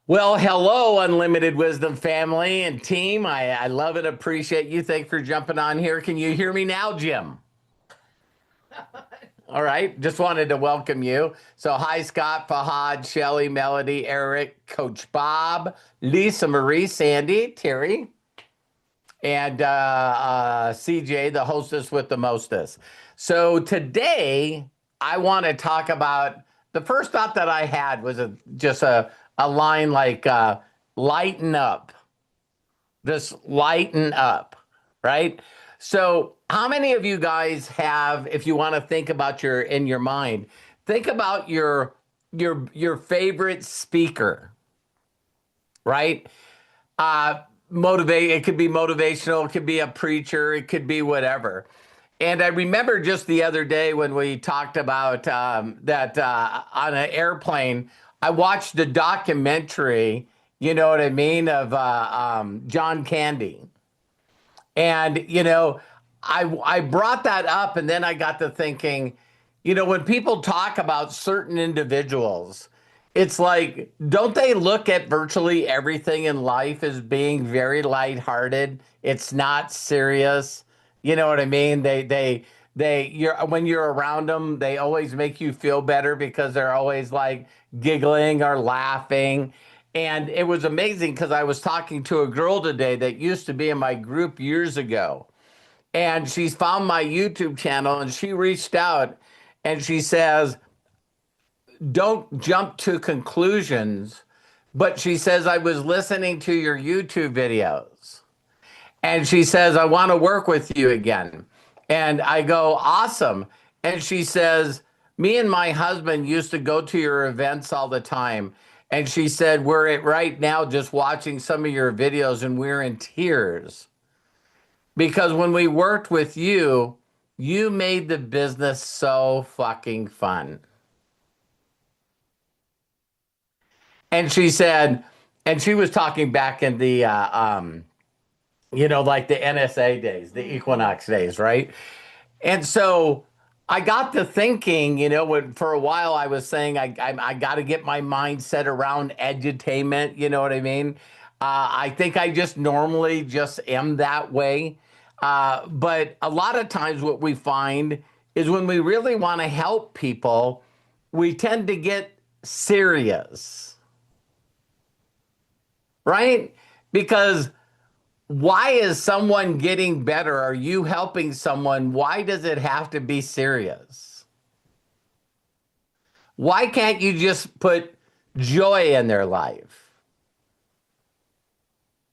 Well, hello, Unlimited Wisdom family and team. I love and appreciate you. Thanks for jumping on here. Can you hear me now, Jim? All right. Just wanted to welcome you. So, hi, Scott, Fahad, Shelly, Melody, Eric, Coach Bob, Lisa Marie, Sandy, Terry, and CJ, the hostess with the mostest. So, today I want to talk about the first thought that I had was just a line like lighten up. Just lighten up, right? So, how many of you guys have, if you want to think about your in your mind, think about your favorite speaker, right? Motivate. It could be motivational. It could be a preacher. It could be whatever. And I remember just the other day when we talked about that on an airplane, I watched a documentary, you know what I mean, of John Candy. And, I brought that up and then I got to thinking, when people talk about certain individuals, it's like, don't they look at virtually everything in life as being very lighthearted? It's not serious. You know what I mean? You're when you're around them, they always make you feel better because they're always like giggling or laughing. And it was amazing because I was talking to a girl today that used to be in my group years ago. And she's found my YouTube channel and she reached out and she says, don't jump to conclusions. But she says, I was listening to your YouTube videos. And she says, I want to work with you again. And I go, awesome. And she says, me and my husband used to go to your events all the time. And she said, we're at right now just watching some of your videos and we're in tears because when we worked with you, you made the business so fucking fun. And she said, and she was talking back in the, like the NSA days, the Equinox days, right? And so I got to thinking, when for a while I was saying I got to get my mindset around edutainment. You know what I mean? I think I just normally just am that way. But a lot of times what we find is when we really want to help people, we tend to get serious, right? Because why is someone getting better? Are you helping someone? Why does it have to be serious? Why can't you just put joy in their life?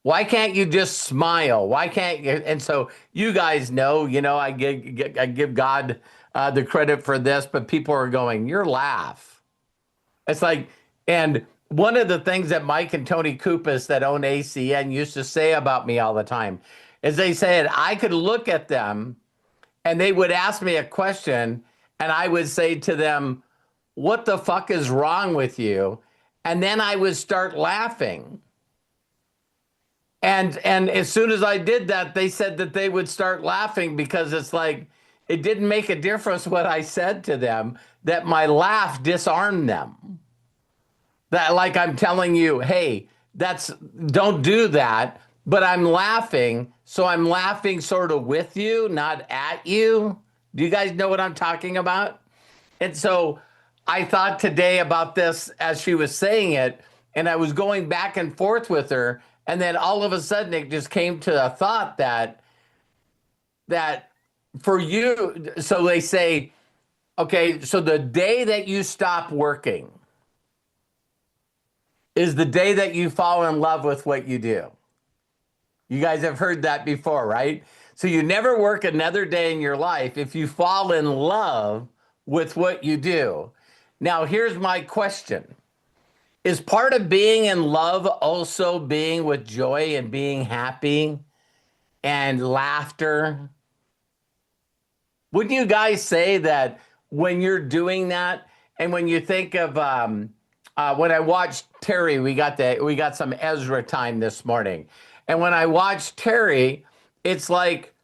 Why can't you just smile? Why can't you? And so you guys know, I give God the credit for this, but people are going, your laugh. It's like, and one of the things that Mike and Tony Kupas that own ACN used to say about me all the time is they said I could look at them and they would ask me a question and I would say to them, what the fuck is wrong with you? And then I would start laughing. And as soon as I did that, they said that they would start laughing because it's like it didn't make a difference what I said to them, that my laugh disarmed them. That like I'm telling you, hey, that's don't do that, but I'm laughing, so I'm laughing sort of with you, not at you. Do you guys know what I'm talking about? And so I thought today about this as she was saying it, and I was going back and forth with her, and then all of a sudden it just came to a thought that for you, so they say, okay, so the day that you stop working is the day that you fall in love with what you do. You guys have heard that before, right? So you never work another day in your life if you fall in love with what you do. Now, here's my question. Is part of being in love also being with joy and being happy and laughter? Wouldn't you guys say that when you're doing that, and when you think of when I watched Terry, we got some Ezra time this morning, and when I watched Terry, it's like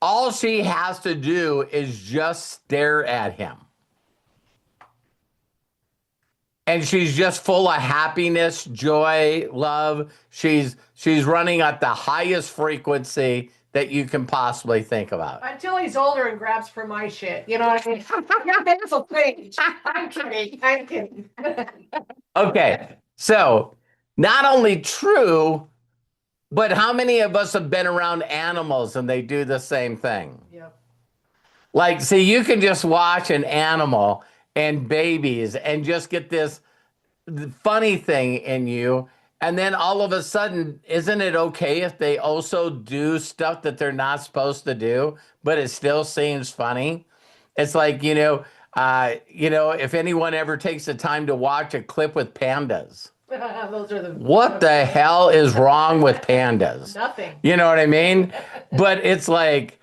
all she has to do is just stare at him. and she's just full of happiness, joy, love. She's running at the highest frequency that you can possibly think about. Until he's older and grabs for my shit. You know what I mean? Your things will change. I'm kidding. I'm kidding. Okay, so not only true, but how many of us have been around animals and they do the same thing? Yep. Like, see, you can just watch an animal and babies and just get this funny thing in you. And then all of a sudden, isn't it okay if they also do stuff that they're not supposed to do, but it still seems funny? It's like, if anyone ever takes the time to watch a clip with pandas, Those are the what the hell is wrong with pandas? nothing. You know what I mean? But it's like,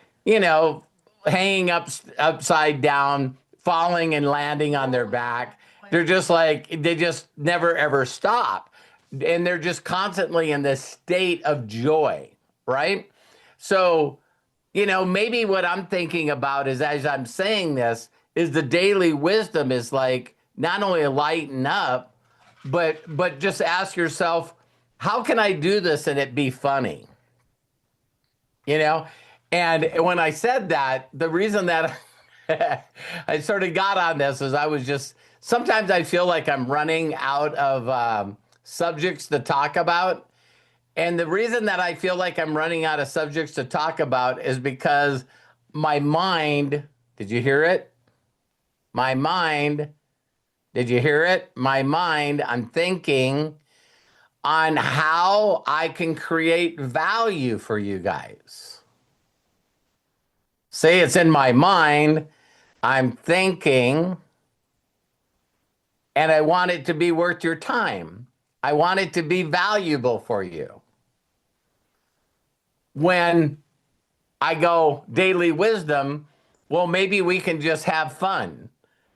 hanging upside down, falling and landing on their back. They're just like, they just never ever stop. And they're just constantly in this state of joy, right? So, maybe what I'm thinking about is, as I'm saying this, is the daily wisdom is like not only lighten up, but just ask yourself, how can I do this and it be funny? And when I said that, the reason that I sort of got on this is sometimes I feel like I'm running out of subjects to talk about. And the reason that I feel like I'm running out of subjects to talk about is because my mind, did you hear it? My mind, did you hear it? My mind, I'm thinking on how I can create value for you guys. See, it's in my mind. I'm thinking, and I want it to be worth your time. I want it to be valuable for you. When I go daily wisdom, well, maybe we can just have fun.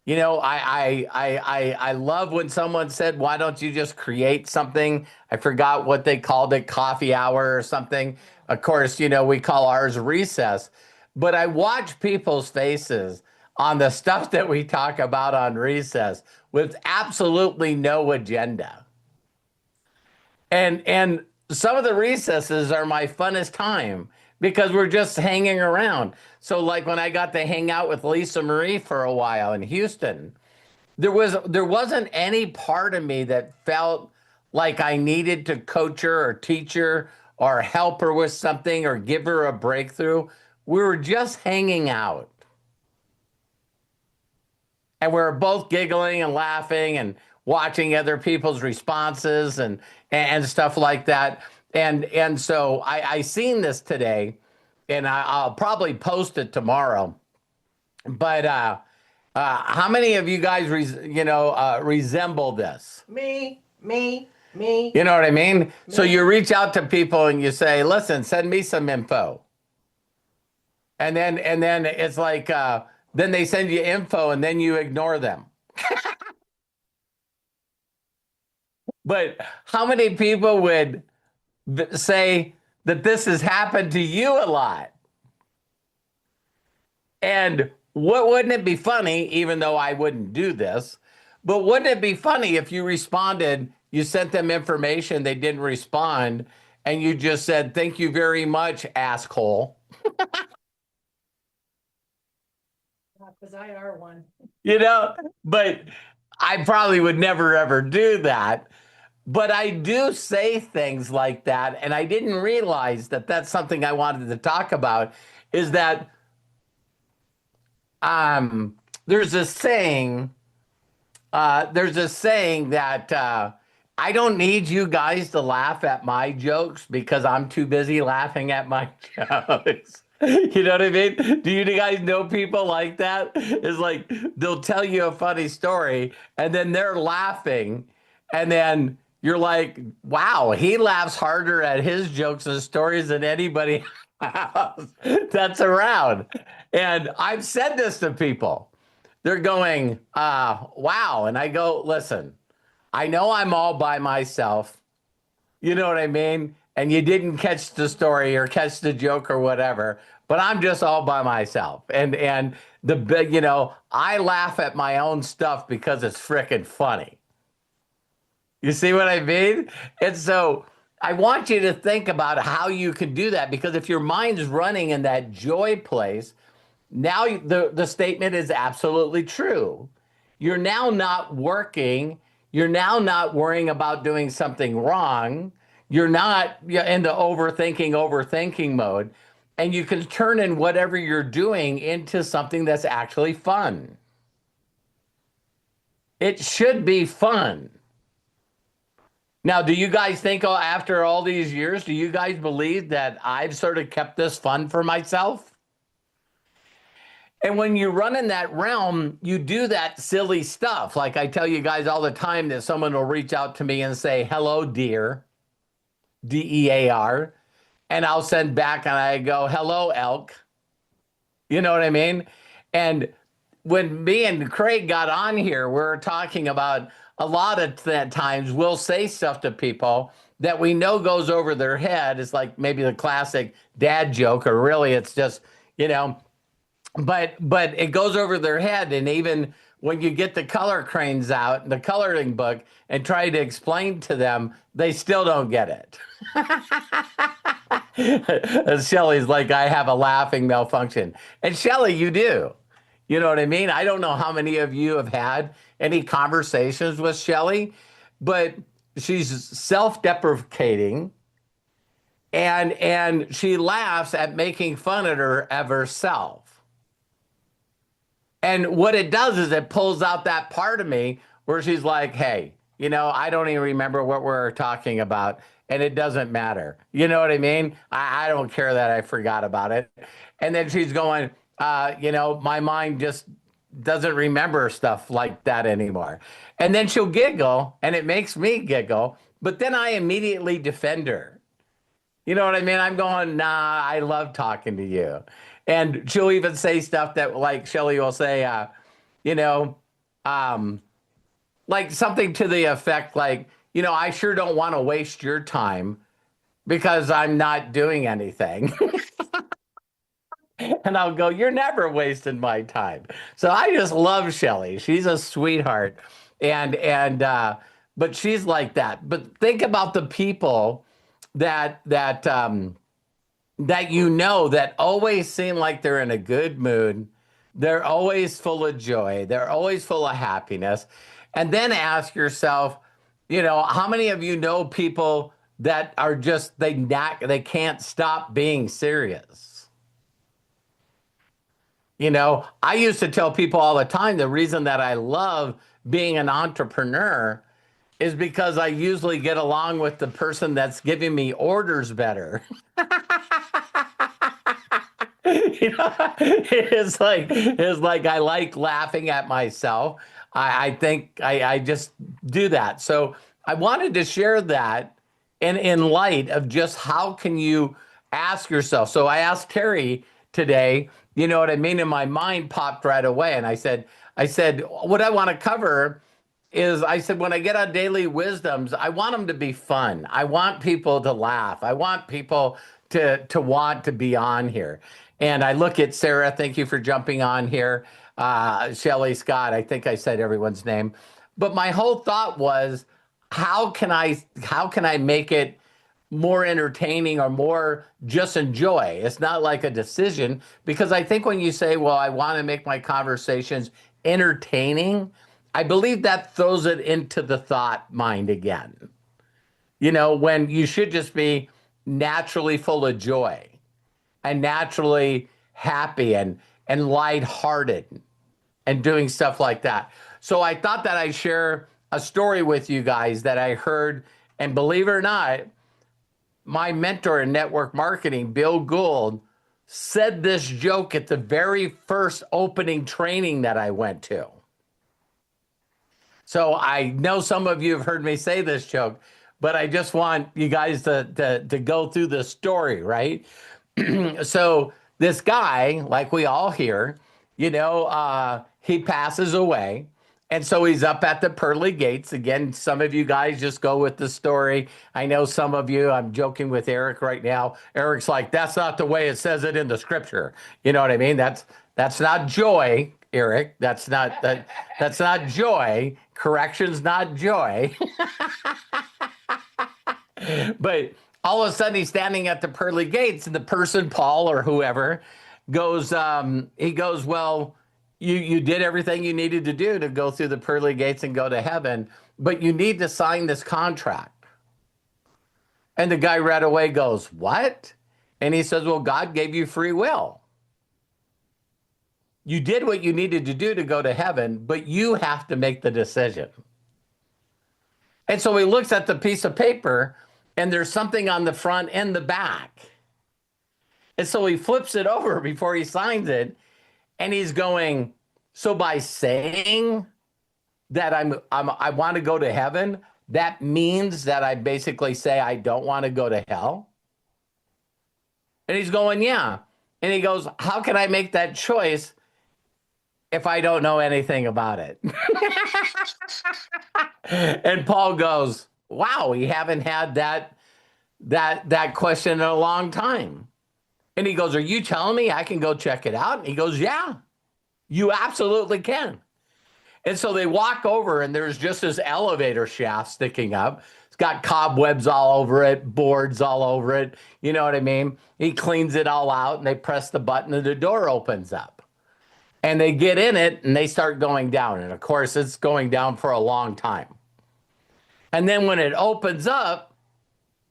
I love when someone said, why don't you just create something? I forgot what they called it, coffee hour or something. Of course, we call ours recess. But I watch people's faces on the stuff that we talk about on recess with absolutely no agenda. And some of the recesses are my funnest time because we're just hanging around. So like when I got to hang out with Lisa Marie for a while in Houston, there wasn't any part of me that felt like I needed to coach her or teach her or help her with something or give her a breakthrough. We were just hanging out. And we were both giggling and laughing and watching other people's responses and stuff like that. And so I seen this today, and I'll probably post it tomorrow. But how many of you guys resemble this? Me. You know what I mean? Me. So you reach out to people and you say, "Listen, send me some info." And then it's like then they send you info and then you ignore them. But how many people would say that this has happened to you a lot? And wouldn't it be funny, even though I wouldn't do this, but wouldn't it be funny if you responded, you sent them information, they didn't respond, and you just said, "Thank you very much, asshole." Because I are one. But I probably would never, ever do that. But I do say things like that, and I didn't realize that that's something I wanted to talk about, is that there's a saying that I don't need you guys to laugh at my jokes because I'm too busy laughing at my jokes. You know what I mean? Do you guys know people like that? It's like they'll tell you a funny story and then they're laughing, and then you're like, wow, he laughs harder at his jokes and stories than anybody else that's around. And I've said this to people. They're going, wow. And I go, listen, I know I'm all by myself. You know what I mean? And you didn't catch the story or catch the joke or whatever, but I'm just all by myself. And I laugh at my own stuff because it's frickin' funny. You see what I mean? And so I want you to think about how you can do that because if your mind's running in that joy place, now the statement is absolutely true. You're now not working. You're now not worrying about doing something wrong. You're not in the overthinking mode. And you can turn in whatever you're doing into something that's actually fun. It should be fun. Now, do you guys think after all these years, do you guys believe that I've sort of kept this fun for myself? And when you run in that realm, you do that silly stuff. Like I tell you guys all the time that someone will reach out to me and say, hello, dear, DEAR. And I'll send back and I go, hello, elk. You know what I mean? And when me and Craig got on here, we were talking about a lot of times we'll say stuff to people that we know goes over their head. It's like maybe the classic dad joke, or really it's just, you know, but it goes over their head. And even when you get the color cranes out, the coloring book, and try to explain to them, they still don't get it. Shelly's like, I have a laughing malfunction. And Shelly, you do. You know what I mean? I don't know how many of you have had any conversations with Shelly, but she's self-deprecating and she laughs at making fun of herself. And what it does is it pulls out that part of me where she's like, hey, you know, I don't even remember what we're talking about, and it doesn't matter. You know what I mean? I don't care that I forgot about it. And then she's going, you know, my mind just doesn't remember stuff like that anymore. And then she'll giggle, and it makes me giggle, but then I immediately defend her. You know what I mean? I'm going, nah, I love talking to you. And she'll even say stuff that, like, Shelly will say, you know, um, like something to the effect, like, you know, I sure don't want to waste your time because I'm not doing anything. And I'll go, you're never wasting my time. So I just love Shelly. She's a sweetheart. But she's like that. But think about the people that that you know that always seem like they're in a good mood. They're always full of joy. They're always full of happiness. And then ask yourself, you know, how many of you know people that are just they can't stop being serious? You know, I used to tell people all the time the reason that I love being an entrepreneur is because I usually get along with the person that's giving me orders better. You know, it's like I like laughing at myself. I think I just do that. So I wanted to share that in light of just how can you ask yourself. So I asked Terry today, you know what I mean? And my mind popped right away. And I said, what I want to cover is I said, when I get on daily wisdoms, I want them to be fun. I want people to laugh. I want people to want to be on here. And I look at Sarah, thank you for jumping on here. Shelly Scott, I think I said everyone's name. But my whole thought was, how can I make it more entertaining or more just enjoy? It's not like a decision because I think when you say, well, I want to make my conversations entertaining, I believe that throws it into the thought mind again. You know, when you should just be naturally full of joy and naturally happy and lighthearted and doing stuff like that. So I thought that I'd share a story with you guys that I heard, and believe it or not, my mentor in network marketing, Bill Gould, said this joke at the very first opening training that I went to. So I know some of you have heard me say this joke, but I just want you guys to go through the story, right? So this guy, like we all hear, you know, he passes away. And so he's up at the pearly gates. Again, some of you guys just go with the story. I know some of you, I'm joking with Eric right now. Eric's like, that's not the way it says it in the scripture. You know what I mean? That's not joy, Eric. That's not joy. Correction's not joy. But all of a sudden he's standing at the pearly gates, and the person, Paul or whoever, goes, he goes, well, you did everything you needed to do to go through the pearly gates and go to heaven, but you need to sign this contract. And the guy right away goes, what? And he says, well, God gave you free will. You did what you needed to do to go to heaven, but you have to make the decision. And so he looks at the piece of paper, and there's something on the front and the back. And so he flips it over before he signs it, and he's going, so by saying that I want to go to heaven, that means that I basically say I don't want to go to hell? And he's going, yeah. And he goes, how can I make that choice if I don't know anything about it? And Paul goes, wow, we haven't had that question in a long time. And he goes, are you telling me I can go check it out? And he goes, yeah, you absolutely can. And so they walk over, and there's just this elevator shaft sticking up. It's got cobwebs all over it, boards all over it. You know what I mean? He cleans it all out, and they press the button, and the door opens up. And they get in it, and they start going down. And of course, it's going down for a long time. And then when it opens up,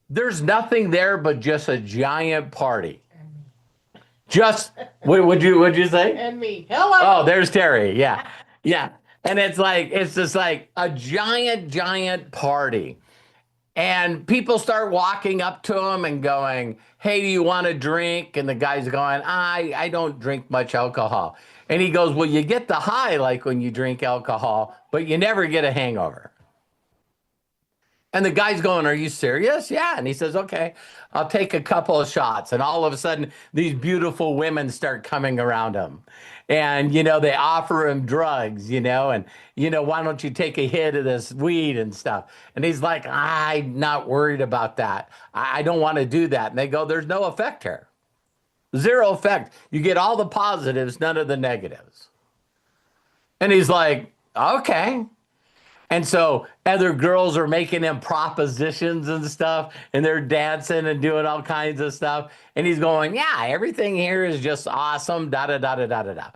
there's nothing there but just a giant party. Just, would you say? And me. Hello. Oh, there's Terry. Yeah. Yeah. And it's just like a giant party. And people start walking up to him and going, hey, do you want a drink? And the guy's going, I don't drink much alcohol. And he goes, well, you get the high like when you drink alcohol, but you never get a hangover. And the guy's going, are you serious? Yeah. And he says, okay, I'll take a couple of shots. And all of a sudden, these beautiful women start coming around him. And, they offer him drugs, and, why don't you take a hit of this weed and stuff? And he's like, I'm not worried about that. I don't want to do that. And they go, there's no effect here. Zero effect. You get all the positives, none of the negatives. And he's like, okay. And so other girls are making him propositions and stuff, and they're dancing and doing all kinds of stuff. And he's going, yeah, everything here is just awesome, da-da-da-da-da-da-da.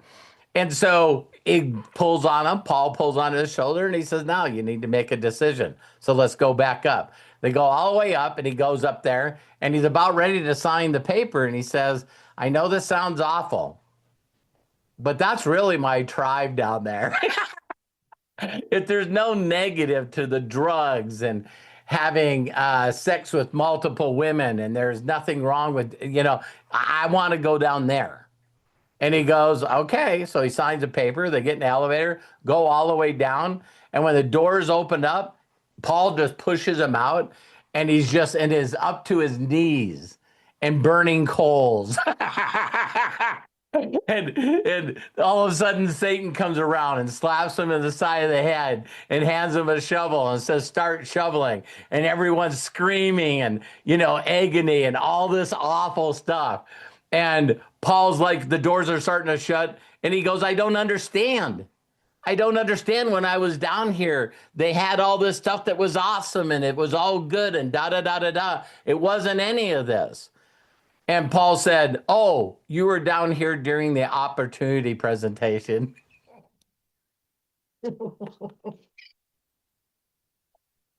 And so he pulls on him, Paul pulls on his shoulder, and he says, now you need to make a decision. So let's go back up. They go all the way up, and he goes up there, and he's about ready to sign the paper, and he says, I know this sounds awful, but that's really my tribe down there. If there's no negative to the drugs and having sex with multiple women, and there's nothing wrong with, I want to go down there. And he goes, okay. So he signs a paper. They get in the elevator, go all the way down. And when the doors open up, Paul just pushes him out, and he's just and is up to his knees and burning coals. And all of a sudden, Satan comes around and slaps him in the side of the head and hands him a shovel and says, start shoveling. And everyone's screaming and, agony and all this awful stuff. And Paul's like, the doors are starting to shut. And he goes, I don't understand. I don't understand. When I was down here, they had all this stuff that was awesome, and it was all good and da-da-da-da-da. It wasn't any of this. And Paul said, oh, you were down here during the opportunity presentation.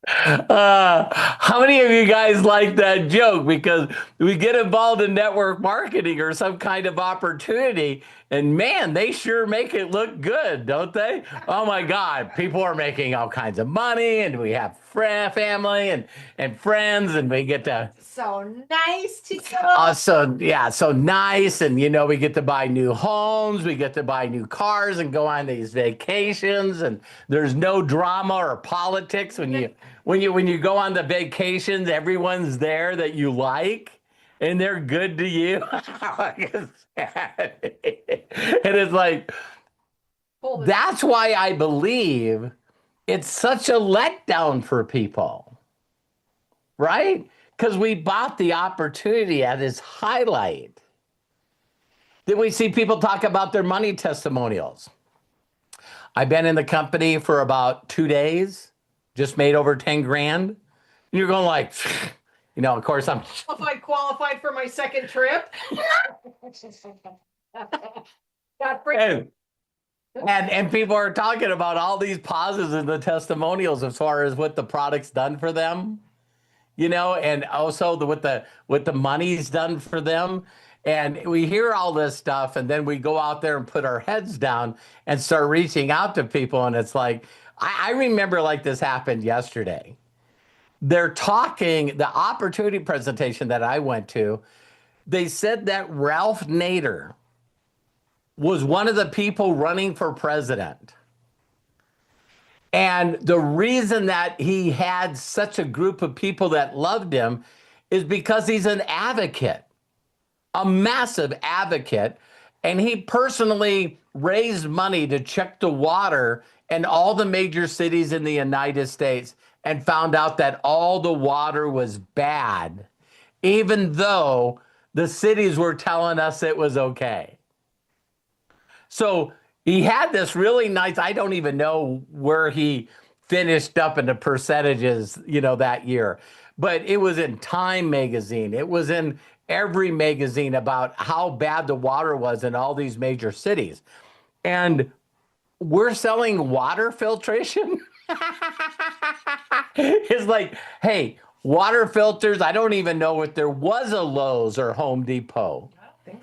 How many of you guys like that joke? Because we get involved in network marketing or some kind of opportunity, and man, they sure make it look good, don't they? Oh my God, people are making all kinds of money, and we have family and friends, and we get to so nice to go. So nice, and we get to buy new homes, we get to buy new cars, and go on these vacations, and there's no drama or politics when you go on the vacations. Everyone's there that you like, and they're good to you. And it's like, that's why I believe it's such a letdown for people, right? Because we bought the opportunity at its highlight. Then we see people talk about their money testimonials. I've been in the company for about 2 days, just made over 10 grand. And you're going like, of course I'm If I qualified for my second trip. Got free. And people are talking about all these pauses in the testimonials as far as what the product's done for them, and also what the money's done for them. And we hear all this stuff, and then we go out there and put our heads down and start reaching out to people. And it's like, I remember like this happened yesterday. They're talking, the opportunity presentation that I went to, they said that Ralph Nader was one of the people running for president. And the reason that he had such a group of people that loved him is because he's an advocate, a massive advocate. And he personally raised money to check the water in all the major cities in the United States and found out that all the water was bad, even though the cities were telling us it was okay. So he had this really nice, I don't even know where he finished up in the percentages, that year. But it was in Time magazine. It was in every magazine about how bad the water was in all these major cities. And we're selling water filtration. It's like, hey, water filters, I don't even know if there was a Lowe's or Home Depot.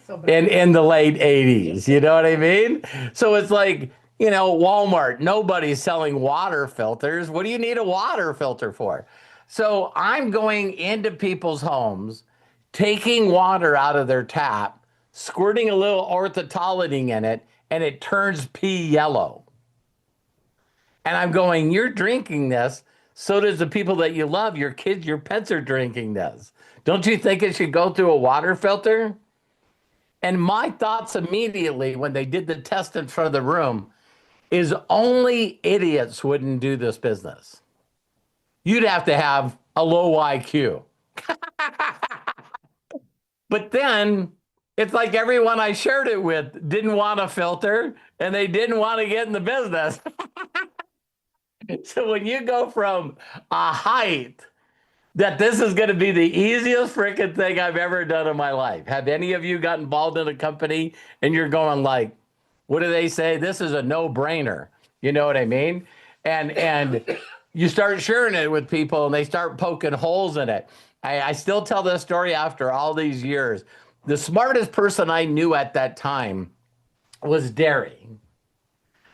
So, in the late 80s, you know what I mean? So it's like, Walmart, nobody's selling water filters. What do you need a water filter for? So I'm going into people's homes, taking water out of their tap, squirting a little orthotolidine in it, and it turns pea yellow. And I'm going, you're drinking this. So does the people that you love, your kids, your pets are drinking this. Don't you think it should go through a water filter? And my thoughts immediately when they did the test in front of the room is only idiots wouldn't do this business. You'd have to have a low IQ. But then it's like everyone I shared it with didn't want a filter and they didn't want to get in the business. So when you go from a height that this is going to be the easiest freaking thing I've ever done in my life. Have any of you got involved in a company and you're going like, what do they say? This is a no-brainer. You know what I mean? And you start sharing it with people and they start poking holes in it. I still tell this story after all these years. The smartest person I knew at that time was Derry.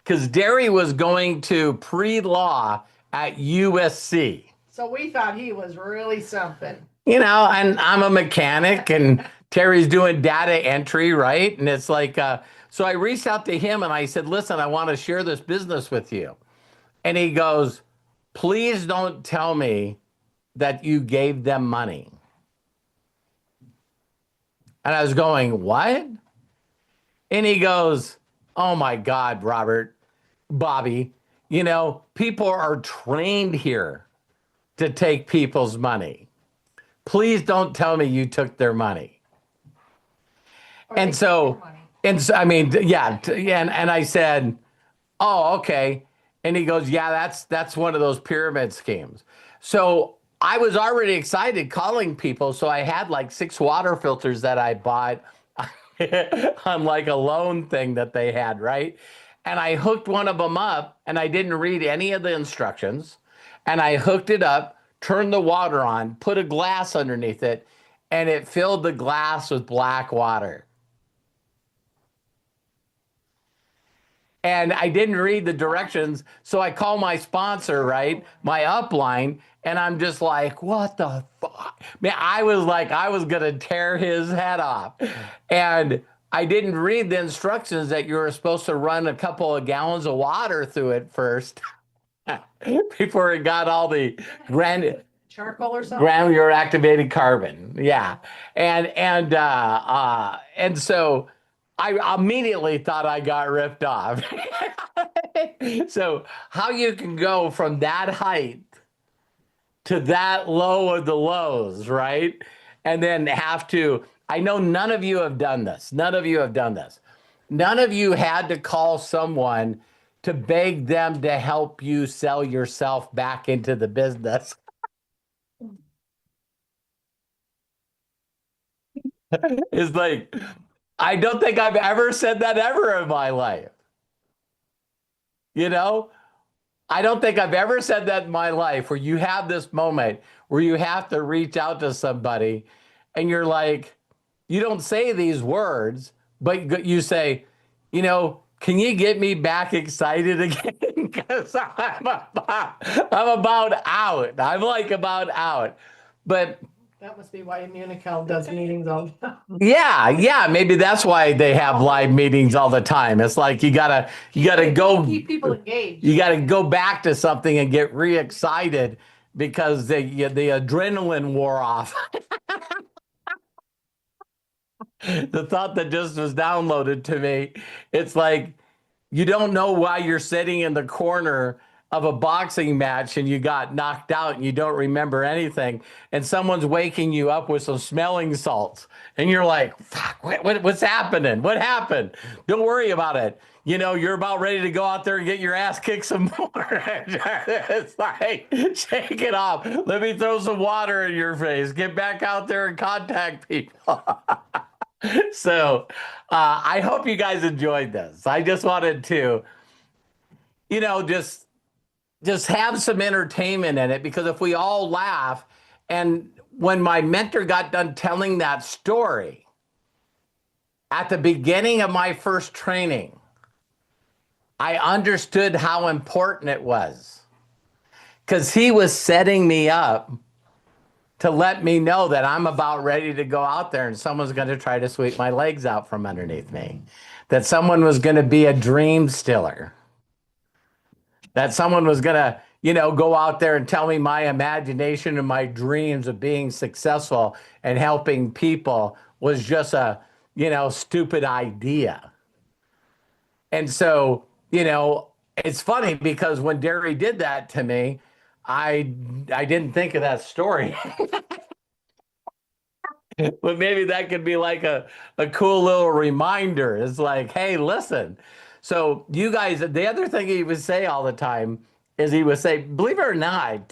Because Derry was going to pre-law at USC. So we thought he was really something. And I'm a mechanic and Terry's doing data entry, right? And it's like, so I reached out to him and I said, listen, I want to share this business with you. And he goes, please don't tell me that you gave them money. And I was going, what? And he goes, oh my God, Bobby, people are trained here to take people's money. Please don't tell me you took their money. And I mean, yeah. And I said, oh, okay. And he goes, yeah, that's one of those pyramid schemes. So I was already excited calling people. So I had like 6 water filters that I bought on like a loan thing that they had, right? And I hooked one of them up and I didn't read any of the instructions. And I hooked it up, turned the water on, put a glass underneath it, and it filled the glass with black water. And I didn't read the directions, so I call my sponsor, right, my upline, and I'm just like, what the fuck? Man, I was like, I was going to tear his head off. And I didn't read the instructions that you were supposed to run a couple of gallons of water through it first before it got all the charcoal or something, granular activated carbon. Yeah. And so I immediately thought I got ripped off. So how you can go from that height to that low of the lows, right? And then have to I know none of you have done this. None of you have done this. None of you had to call someone to beg them to help you sell yourself back into the business. It's like, I don't think I've ever said that ever in my life. You know, I don't think I've ever said that in my life where you have this moment where you have to reach out to somebody and you're like, you don't say these words, but you say, can you get me back excited again? Because I'm about out. I'm like about out. But That must be why Immunical does meetings all the time. yeah, maybe that's why they have live meetings all the time. It's like you gotta go Keep people engaged. you gotta go back to something and get re-excited because the adrenaline wore off. The thought that just was downloaded to me, it's like you don't know why you're sitting in the corner of a boxing match and you got knocked out and you don't remember anything, and someone's waking you up with some smelling salts and you're like, fuck, what's happening? What happened? Don't worry about it. You're about ready to go out there and get your ass kicked some more. It's like, shake it off. Let me throw some water in your face. Get back out there and contact people. So I hope you guys enjoyed this. I just wanted to, just have some entertainment in it, because if we all laugh, and when my mentor got done telling that story at the beginning of my first training, I understood how important it was, because he was setting me up to let me know that I'm about ready to go out there and someone's going to try to sweep my legs out from underneath me, that someone was going to be a dream stiller, that someone was going to, go out there and tell me my imagination and my dreams of being successful and helping people was just a, stupid idea. And so, it's funny because when Derry did that to me, I didn't think of that story. But maybe that could be like a cool little reminder. It's like, hey, listen. So you guys, the other thing he would say all the time is he would say, believe it or not,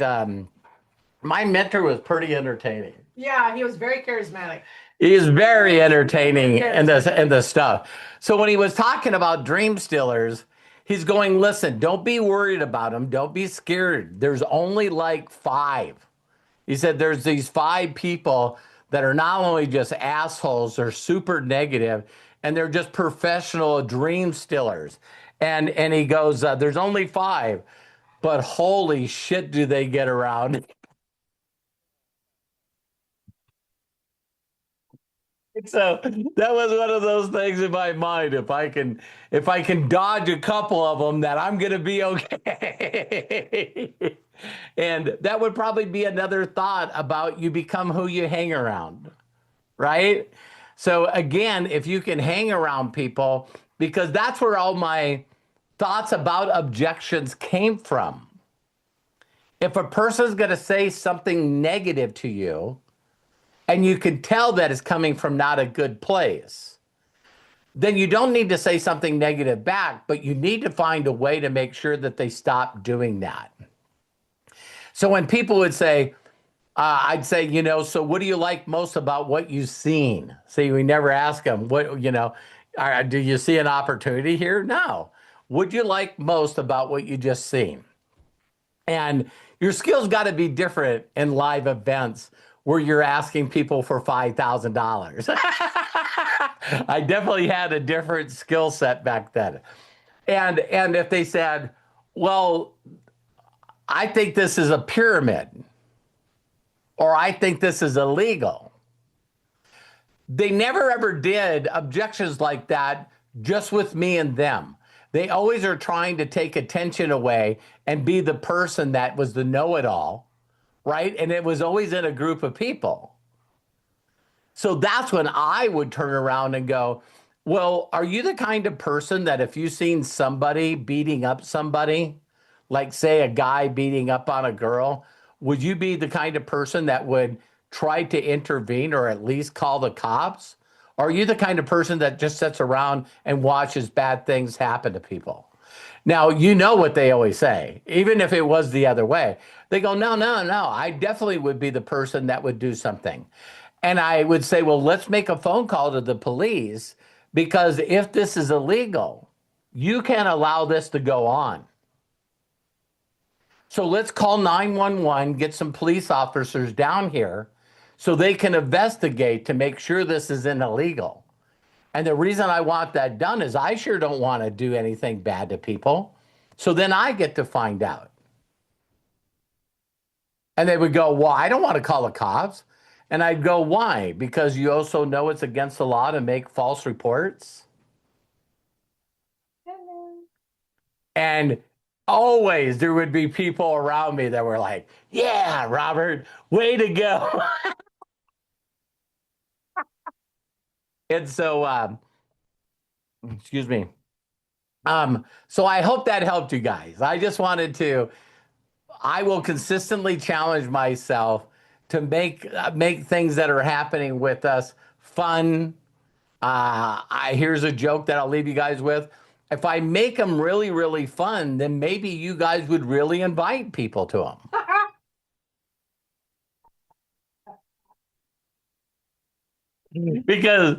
my mentor was pretty entertaining. Yeah, he was very charismatic. He's very entertaining and the stuff. So when he was talking about dream stillers, he's going, listen, don't be worried about them. Don't be scared. There's only like 5. He said there's these 5 people that are not only just assholes, they're super negative, and they're just professional dream stillers. And he goes, there's only 5, but holy shit, do they get around? So that was one of those things in my mind. If I can dodge a couple of them, that I'm gonna be okay. And that would probably be another thought about you become who you hang around, right? So again, if you can hang around people, because that's where all my thoughts about objections came from. If a person's gonna say something negative to you, and you can tell that it's coming from not a good place, then you don't need to say something negative back, but you need to find a way to make sure that they stop doing that. So when people would say, I'd say, so what do you like most about what you've seen? See, we never ask them, do you see an opportunity here? No. What do you like most about what you just seen? And your skills got to be different in live events where you're asking people for $5,000. I definitely had a different skill set back then. And if they said, well, I think this is a pyramid, or I think this is illegal, they never ever did objections like that just with me and them. They always are trying to take attention away and be the person that was the know-it-all, right? And it was always in a group of people. So that's when I would turn around and go, well, are you the kind of person that if you've seen somebody beating up somebody, like say a guy beating up on a girl, would you be the kind of person that would try to intervene or at least call the cops? Or are you the kind of person that just sits around and watches bad things happen to people? Now, you know what they always say, even if it was the other way. They go, no, no, no, I definitely would be the person that would do something. And I would say, well, let's make a phone call to the police because if this is illegal, you can't allow this to go on. So let's call 911, get some police officers down here so they can investigate to make sure this isn't illegal. And the reason I want that done is I sure don't want to do anything bad to people. So then I get to find out. And they would go, well, I don't want to call the cops. And I'd go, why? Because you also know it's against the law to make false reports. And always there would be people around me that were like, yeah, Robert, way to go. And so, excuse me. So I hope that helped you guys. I just wanted to, I will consistently challenge myself to make things that are happening with us fun. Here's a joke that I'll leave you guys with. If I make them really, really fun, then maybe you guys would really invite people to them. Because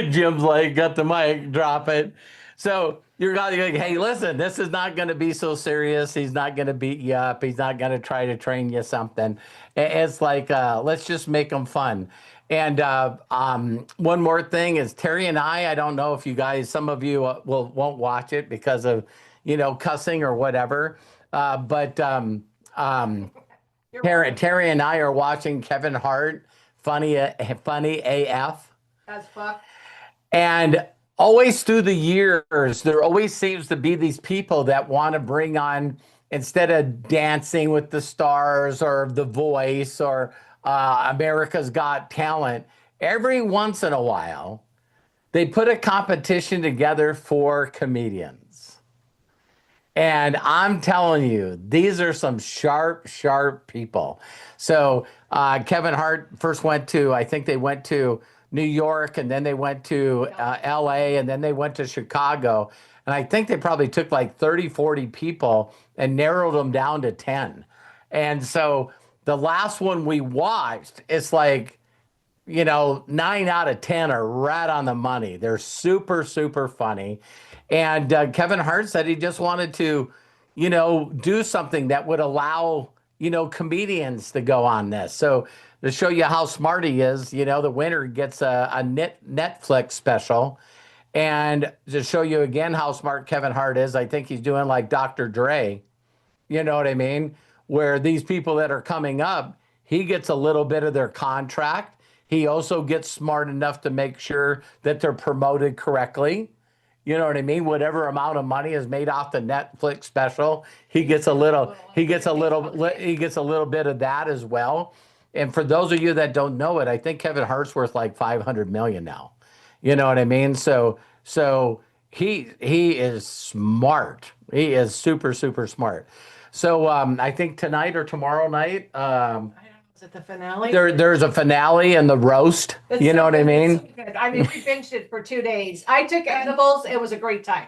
Jim's like, got the mic, drop it. So you're like, hey, listen, this is not going to be so serious. He's not going to beat you up. He's not going to try to train you something. It's like, let's just make them fun. And one more thing is Terry and I don't know if you guys, some of you won't watch it because of, cussing or whatever. But Terry and I are watching Kevin Hart, funny AF. As fuck. And always through the years, there always seems to be these people that want to bring on, instead of Dancing with the Stars or The Voice or America's Got Talent, every once in a while, they put a competition together for comedians. And I'm telling you, these are some sharp, sharp people. So Kevin Hart first I think they went to New York, and then they went to LA, and then they went to Chicago. And I think they probably took like 30, 40 people and narrowed them down to 10. And so the last one we watched, it's like, 9 out of 10 are right on the money. They're super, super funny. And Kevin Hart said he just wanted to, do something that would allow, comedians to go on this. So to show you how smart he is, the winner gets a Netflix special. And to show you again how smart Kevin Hart is, I think he's doing like Dr. Dre, you know what I mean? Where these people that are coming up, he gets a little bit of their contract. He also gets smart enough to make sure that they're promoted correctly. You know what I mean? Whatever amount of money is made off the Netflix special, he gets a little bit of that as well. And for those of you that don't know it, I think Kevin Hart's worth like 500 million now. You know what I mean? So he is smart. He is super, super smart. So I think tonight or tomorrow night, Is it the finale? there's a finale and the roast. It's You know so what I good. mean? It's so good. I mean, we binged it for 2 days. I took edibles. It was a great time.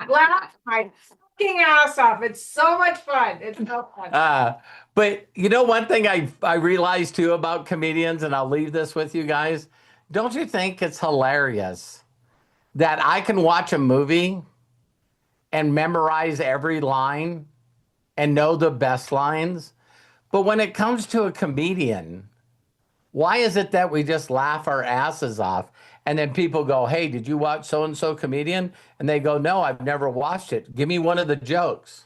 Laughed my fucking ass off. It's so much fun. It's so fun. But one thing I realized too about comedians, and I'll leave this with you guys. Don't you think it's hilarious that I can watch a movie and memorize every line and know the best lines? But when it comes to a comedian, why is it that we just laugh our asses off? And then people go, hey, did you watch so-and-so comedian? And they go, no, I've never watched it. Give me one of the jokes.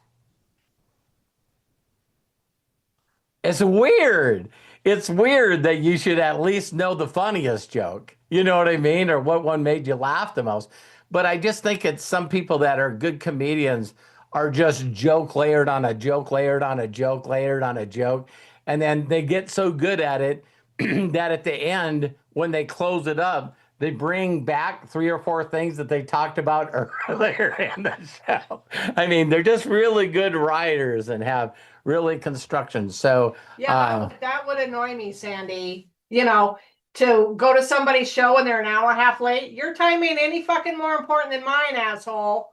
It's weird. It's weird that you should at least know the funniest joke. You know what I mean? Or what one made you laugh the most. But I just think it's some people that are good comedians are just joke layered on a joke layered on a joke layered on a joke. And then they get so good at it that at the end, when they close it up, they bring back 3 or 4 things that they talked about earlier in the show. I mean, they're just really good writers and have really construction. So Yeah, that would annoy me, Sandy. You know, to go to somebody's show and they're an hour and a half late. Your time ain't any fucking more important than mine, asshole.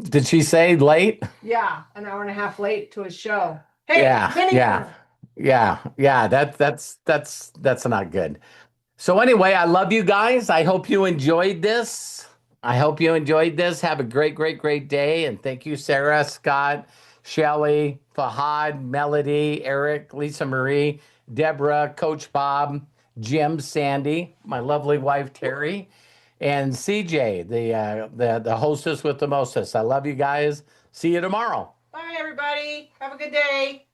did she say late? Yeah, an hour and a half late to his show. Hey, Yeah, Vinny. yeah, yeah. That's not good. So anyway, I love you guys. I hope you enjoyed this. I hope you enjoyed this. Have a great day. And thank you, Sarah, Scott, Shelly, Fahad, Melody, Eric, Lisa Marie, Deborah, Coach Bob, Jim, Sandy, my lovely wife Terry, and CJ, the hostess with the mostest. I love you guys. See you tomorrow. Bye, everybody. Have a good day.